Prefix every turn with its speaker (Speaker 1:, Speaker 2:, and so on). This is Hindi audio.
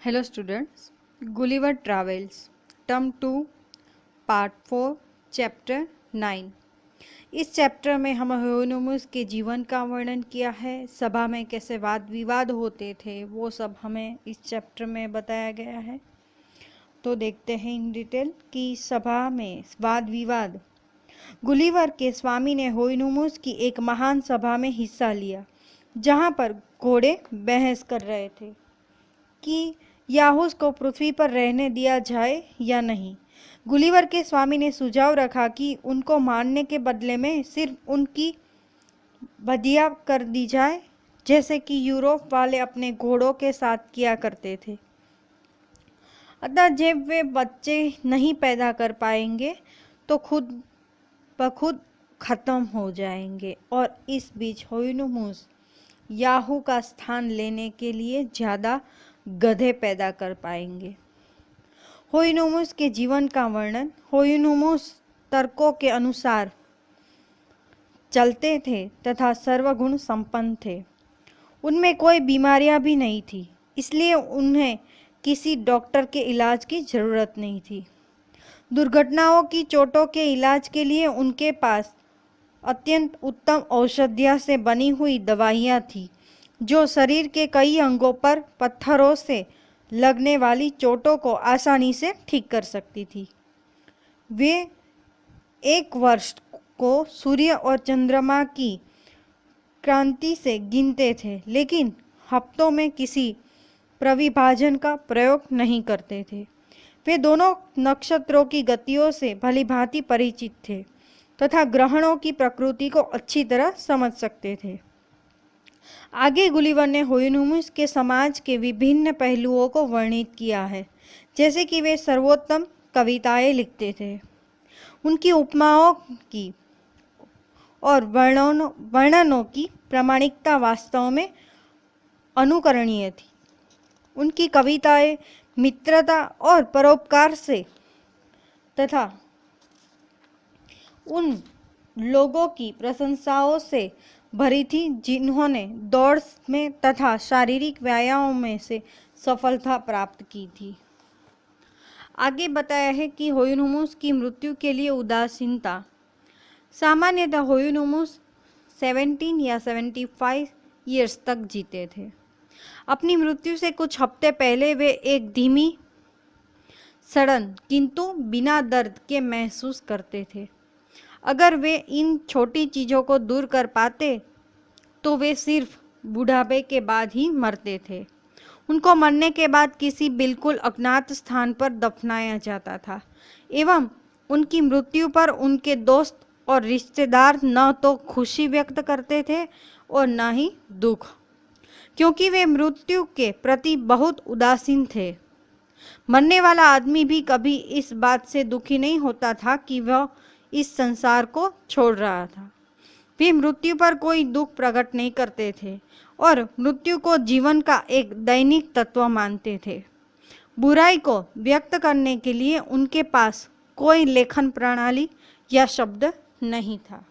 Speaker 1: Hello students, Gulliver Travels, Term 2, Part 4, Chapter 9। इस चैप्टर में हम ह्यूनोमुस के जीवन का वर्णन किया है। सभा में कैसे वाद विवाद होते थे वो सब हमें इस चैप्टर में बताया गया है। तो देखते हैं इन डिटेल कि सभा में वाद विवाद। गुलिवर के स्वामी ने ह्यूनोमुस की एक महान सभा में हिस्सा लिया जहां पर घोड़े बहस कर रहे थे कि याहुस को पृथ्वी पर रहने दिया जाए या नहीं। गुलिवर के स्वामी ने सुझाव रखा कि उनको मारने के बदले में सिर्फ उनकी बदिया कर दी जाए, जैसे कि यूरोप वाले अपने घोड़ों के साथ किया करते थे। अतः जब वे बच्चे नहीं पैदा कर पाएंगे तो खुद ब खुद खत्म हो जाएंगे और इस बीच ह्यूनोमुस याहू का स्थान लेने के लिए ज्यादा गधे पैदा कर पाएंगे। ह्यूनोमुस के जीवन का वर्णन। ह्यूनोमुस तर्कों के अनुसार चलते थे तथा सर्वगुण संपन्न थे। उनमें कोई बीमारियां भी नहीं थी, इसलिए उन्हें किसी डॉक्टर के इलाज की जरूरत नहीं थी। दुर्घटनाओं की चोटों के इलाज के लिए उनके पास अत्यंत उत्तम औषधियों से बनी हुई दवाइयां थी जो शरीर के कई अंगों पर पत्थरों से लगने वाली चोटों को आसानी से ठीक कर सकती थी। वे एक वर्ष को सूर्य और चंद्रमा की क्रांति से गिनते थे, लेकिन हफ्तों में किसी प्रविभाजन का प्रयोग नहीं करते थे। वे दोनों नक्षत्रों की गतियों से भलीभांति परिचित थे तथा ग्रहणों की प्रकृति को अच्छी तरह समझ सकते थे। आगे गुलिवर ने ह्यूनोमुस के समाज के विभिन्न पहलुओं को वर्णित किया है, जैसे कि वे सर्वोत्तम कविताएं लिखते थे। उनकी उपमाओं की और वर्णनों की प्रामाणिकता वास्तव में अनुकरणीय थी। उनकी कविताएं मित्रता और परोपकार से तथा उन लोगों की प्रशंसाओं से भरी थी जिन्होंने दौड़ में तथा शारीरिक व्यायामों में से सफलता प्राप्त की थी। आगे बताया है कि ह्यूनोमुस की मृत्यु के लिए उदासीनता। सामान्यतः ह्यूनोमुस 17 या 75 ईयर्स तक जीते थे। अपनी मृत्यु से कुछ हफ्ते पहले वे एक धीमी सड़न किंतु बिना दर्द के महसूस करते थे। अगर वे इन छोटी चीजों को दूर कर पाते तो वे सिर्फ बुढ़ापे के बाद ही मरते थे। उनको मरने के बाद किसी बिल्कुल अज्ञात स्थान पर दफनाया जाता था एवं उनकी मृत्यु पर उनके दोस्त और रिश्तेदार न तो खुशी व्यक्त करते थे और न ही दुख, क्योंकि वे मृत्यु के प्रति बहुत उदासीन थे। मरने वाला आदमी भी कभी इस बात से दुखी नहीं होता था कि वह इस संसार को छोड़ रहा था। वे मृत्यु पर कोई दुख प्रकट नहीं करते थे और मृत्यु को जीवन का एक दैनिक तत्व मानते थे। बुराई को व्यक्त करने के लिए उनके पास कोई लेखन प्रणाली या शब्द नहीं था।